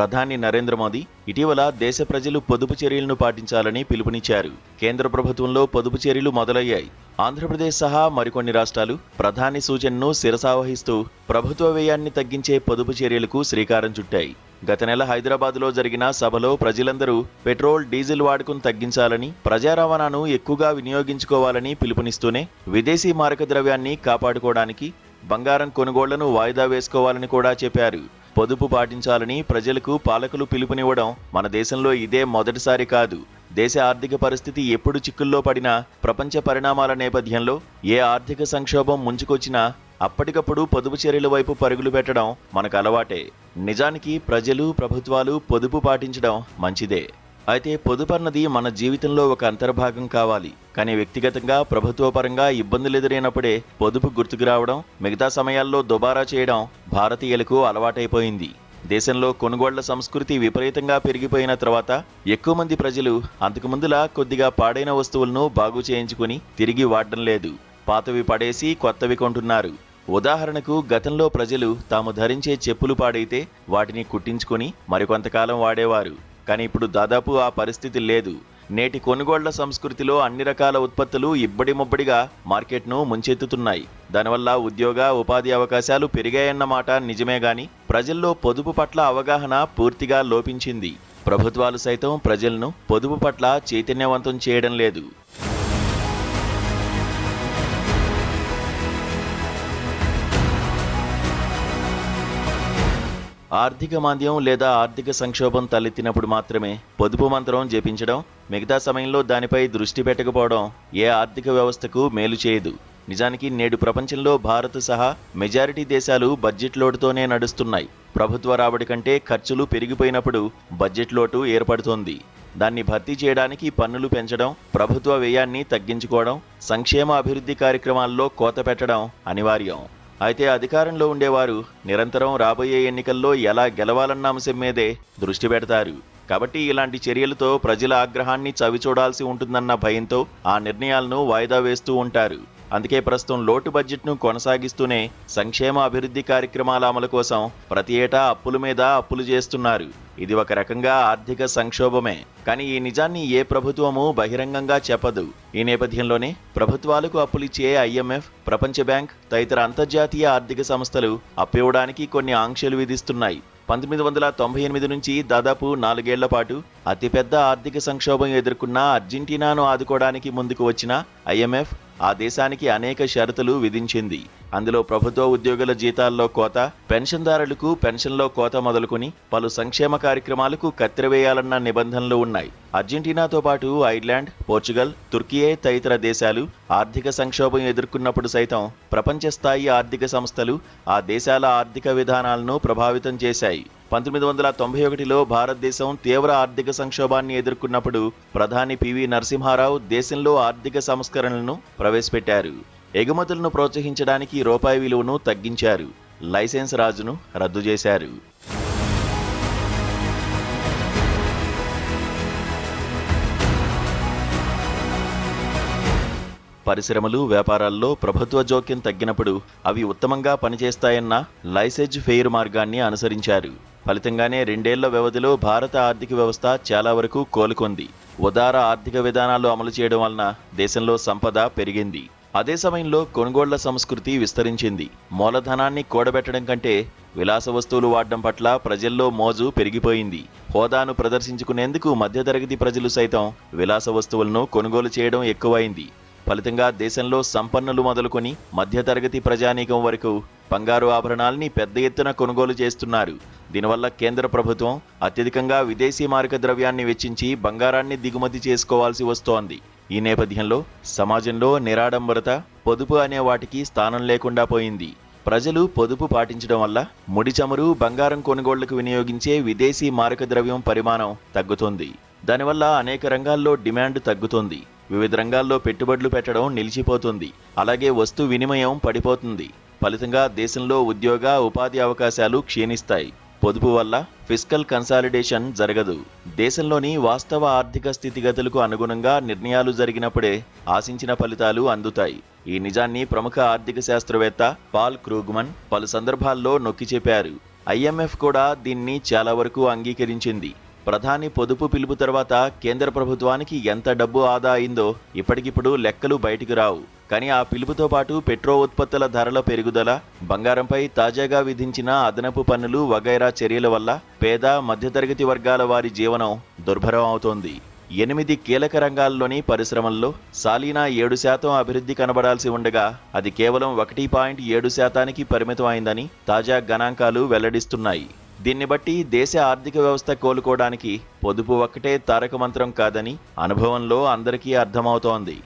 ప్రధాని నరేంద్ర మోదీ ఇటీవల దేశ ప్రజలు పొదుపు చర్యలను పాటించాలని పిలుపునిచ్చారు. కేంద్ర ప్రభుత్వంలో పొదుపు చర్యలు మొదలయ్యాయి. ఆంధ్రప్రదేశ్ సహా మరికొన్ని రాష్ట్రాలు ప్రధాని సూచనను శిరసావహిస్తూ ప్రభుత్వ వ్యయాన్ని తగ్గించే పొదుపు చర్యలకు శ్రీకారం చుట్టాయి. గత నెల హైదరాబాద్లో జరిగిన సభలో ప్రజలందరూ పెట్రోల్, డీజిల్ వాడకం తగ్గించాలని, ప్రజా రవాణాను ఎక్కువగా వినియోగించుకోవాలని పిలుపునిస్తూనే విదేశీ మారక ద్రవ్యాన్ని కాపాడుకోవడానికి బంగారం కొనుగోళ్లను వాయిదా వేసుకోవాలని కూడా చెప్పారు. పొదుపు పాటించాలని ప్రజలకు పాలకులు పిలుపునివ్వడం మన దేశంలో ఇదే మొదటిసారి కాదు. దేశ ఆర్థిక పరిస్థితి ఎప్పుడు చిక్కుల్లో పడినా, ప్రపంచ పరిణామాల నేపథ్యంలో ఏ ఆర్థిక సంక్షోభం ముంచుకొచ్చినా అప్పటికప్పుడు పొదుపు చర్యల వైపు పరుగులు పెట్టడం మనకు అలవాటే. నిజానికి ప్రజలు, ప్రభుత్వాలు పొదుపు పాటించడం మంచిదే. అయితే పొదుపు అన్నది మన జీవితంలో ఒక అంతర్భాగం కావాలి. కానీ వ్యక్తిగతంగా, ప్రభుత్వపరంగా ఇబ్బందులు ఎదురైనప్పుడే పొదుపు గుర్తుకు రావడం, మిగతా సమయాల్లో దుబారా చేయడం భారతీయులకు అలవాటైపోయింది. దేశంలో కొనుగోళ్ల సంస్కృతి విపరీతంగా పెరిగిపోయిన తర్వాత ఎక్కువ మంది ప్రజలు అంతకుముందులా కొద్దిగా పాడైన వస్తువులను బాగు చేయించుకుని తిరిగి వాడడం లేదు. పాతవి పడేసి కొత్తవి కొంటున్నారు. ఉదాహరణకు గతంలో ప్రజలు తాము ధరించే చెప్పులు పాడైతే వాటిని కుట్టించుకుని మరికొంతకాలం వాడేవారు. కానీ ఇప్పుడు దాదాపు ఆ పరిస్థితి లేదు. నేటి కొనుగోళ్ల సంస్కృతిలో అన్ని రకాల ఉత్పత్తులు ఇబ్బడి ముబ్బడిగా మార్కెట్ను ముంచెత్తుతున్నాయి. దానివల్ల ఉద్యోగ, ఉపాధి అవకాశాలు పెరిగాయన్నమాట నిజమే గాని ప్రజల్లో పొదుపు పట్ల అవగాహన పూర్తిగా లోపించింది. ప్రభుత్వాలు సైతం ప్రజలను పొదుపు పట్ల చైతన్యవంతం చేయడం లేదు. ఆర్థిక మాంద్యం లేదా ఆర్థిక సంక్షోభం తలెత్తినప్పుడు మాత్రమే పొదుపు మంత్రం జపించడం, మిగతా సమయంలో దానిపై దృష్టి పెట్టకపోవడం ఏ ఆర్థిక వ్యవస్థకు మేలు చేయదు. నిజానికి నేడు ప్రపంచంలో భారత్ సహా మెజారిటీ దేశాలు బడ్జెట్ లోటుతోనే నడుస్తున్నాయి. ప్రభుత్వ రాబడి కంటే ఖర్చులు పెరిగిపోయినప్పుడు బడ్జెట్ లోటు ఏర్పడుతోంది. దాన్ని భర్తీ చేయడానికి పన్నులు పెంచడం, ప్రభుత్వ వ్యయాన్ని తగ్గించుకోవడం, సంక్షేమ అభివృద్ధి కార్యక్రమాల్లో కోత పెట్టడం అనివార్యం. అయితే అధికారంలో ఉండేవారు నిరంతరం రాబోయే ఎన్నికల్లో ఎలా గెలవాలన్న అంశం మీదే దృష్టి పెడతారు. కాబట్టి ఇలాంటి చర్యలతో ప్రజల ఆగ్రహాన్ని చవిచూడాల్సి ఉంటుందన్న భయంతో ఆ నిర్ణయాలను వాయిదా వేస్తూ ఉంటారు. అందుకే ప్రస్తుతం లోటు బడ్జెట్ను కొనసాగిస్తూనే సంక్షేమ అభివృద్ధి కార్యక్రమాల అమలు కోసం ప్రతి ఏటా అప్పుల మీద అప్పులు చేస్తున్నారు. ఇది ఒక రకంగా ఆర్థిక సంక్షోభమే. కానీ ఈ నిజాన్ని ఏ ప్రభుత్వమూ బహిరంగంగా చెప్పదు. ఈ నేపథ్యంలోనే ప్రభుత్వాలకు అప్పులిచ్చే IMF, ప్రపంచ బ్యాంక్ తదితర అంతర్జాతీయ ఆర్థిక సంస్థలు అప్పివ్వడానికి కొన్ని ఆంక్షలు విధిస్తున్నాయి. 1998 నుంచి దాదాపు 4 ఏళ్ల పాటు అతిపెద్ద ఆర్థిక సంక్షోభం ఎదుర్కొన్న అర్జెంటీనాను ఆదుకోవడానికి ముందుకు వచ్చిన IMF ఆ దేశానికి అనేక షరతులు విధించింది. అందులో ప్రభుత్వ ఉద్యోగుల జీతాల్లో కోత, పెన్షన్దారులకు పెన్షన్లో కోత మొదలుకొని పలు సంక్షేమ కార్యక్రమాలకు కత్తెరవేయాలన్న నిబంధనలు ఉన్నాయి. అర్జెంటీనాతో పాటు ఐర్లాండ్, పోర్చుగల్, తుర్కియే తదితర దేశాలు ఆర్థిక సంక్షోభం ఎదుర్కొన్నప్పుడు సైతం ప్రపంచ స్థాయి ఆర్థిక సంస్థలు ఆ దేశాల ఆర్థిక విధానాలను ప్రభావితం చేశాయి. 1991లో భారతదేశం తీవ్ర ఆర్థిక సంక్షోభాన్ని ఎదుర్కొన్నప్పుడు ప్రధాని PV నరసింహారావు దేశంలో ఆర్థిక సంస్కరణలను ప్రవేశపెట్టారు. ఎగుమతులను ప్రోత్సహించడానికి రూపాయి విలువను తగ్గించారు. లైసెన్స్ రాజును రద్దు చేశారు. పరిశ్రమలు, వ్యాపారాల్లో ప్రభుత్వ జోక్యం తగ్గినప్పుడు అవి ఉత్తమంగా పనిచేస్తాయన్న లైసెజ్ ఫెయిర్ మార్గాన్ని అనుసరించారు. ఫలితంగానే 2 ఏళ్ల వ్యవధిలో భారత ఆర్థిక వ్యవస్థ చాలా వరకు కోలుకొంది. ఉదార ఆర్థిక విధానాలు అమలు చేయడం వలన దేశంలో సంపద పెరిగింది. అదే సమయంలో కొనుగోళ్ల సంస్కృతి విస్తరించింది. మూలధనాన్ని కూడబెట్టడం కంటే విలాస వస్తువులు వాడడం పట్ల ప్రజల్లో మోజు పెరిగిపోయింది. హోదాను ప్రదర్శించుకునేందుకు మధ్యతరగతి ప్రజలు సైతం విలాస వస్తువులను కొనుగోలు చేయడం ఎక్కువైంది. ఫలితంగా దేశంలో సంపన్నులు మొదలుకొని మధ్యతరగతి ప్రజానీకం వరకు బంగారు ఆభరణాల్ని పెద్ద ఎత్తున కొనుగోలు చేస్తున్నారు. దీనివల్ల కేంద్ర ప్రభుత్వం అత్యధికంగా విదేశీ మారక ద్రవ్యాన్ని వెచ్చించి బంగారాన్ని దిగుమతి చేసుకోవాల్సి వస్తోంది. ఈ నేపథ్యంలో సమాజంలో నిరాడంబరత, పొదుపు అనే వాటికి స్థానం లేకుండా పోయింది. ప్రజలు పొదుపు పాటించడం వల్ల ముడి చమురు, బంగారం కొనుగోళ్లకు వినియోగించే విదేశీ మారక ద్రవ్యం పరిమాణం తగ్గుతుంది. దానివల్ల అనేక రంగాల్లో డిమాండ్ తగ్గుతుంది. వివిధ రంగాల్లో పెట్టుబడులు పెట్టడం నిలిచిపోతుంది. అలాగే వస్తు వినిమయం పడిపోతుంది. ఫలితంగా దేశంలో ఉద్యోగ, ఉపాధి అవకాశాలు క్షీణిస్తాయి. పొదుపు వల్ల ఫిస్కల్ కన్సాలిడేషన్ జరగదు. దేశంలోని వాస్తవ ఆర్థిక స్థితిగతులకు అనుగుణంగా నిర్ణయాలు జరిగినప్పుడే ఆశించిన ఫలితాలు అందుతాయి. ఈ నిజాన్ని ప్రముఖ ఆర్థిక శాస్త్రవేత్త పాల్ క్రూగ్మన్ పలు సందర్భాల్లో నొక్కి చెప్పారు. ఐఎంఎఫ్ కూడా దీన్ని చాలా వరకు అంగీకరించింది. ప్రధాని పొదుపు పిలుపు తర్వాత కేంద్ర ప్రభుత్వానికి ఎంత డబ్బు ఆదా అయిందో ఇప్పటికిప్పుడు లెక్కలు బయటికి రావు. కానీ ఆ పిలుపుతో పాటు పెట్రో ఉత్పత్తుల ధరల పెరుగుదల, బంగారంపై తాజాగా విధించిన అదనపు పన్నులు వగైరా చర్యల వల్ల పేద మధ్యతరగతి వర్గాల వారి జీవనం దుర్భరం అవుతోంది. 8 కీలక రంగాల్లోని పరిశ్రమల్లో సాలీనా 7% అభివృద్ధి కనబడాల్సి ఉండగా అది కేవలం 1.7%కి పరిమితం అయిందని తాజా గణాంకాలు వెల్లడిస్తున్నాయి. దీన్ని బట్టి దేశ ఆర్థిక వ్యవస్థ కోలుకోవడానికి పొదుపు ఒక్కటే తారక మంత్రం కాదని అనుభవంలో అందరికీ అర్థమవుతోంది.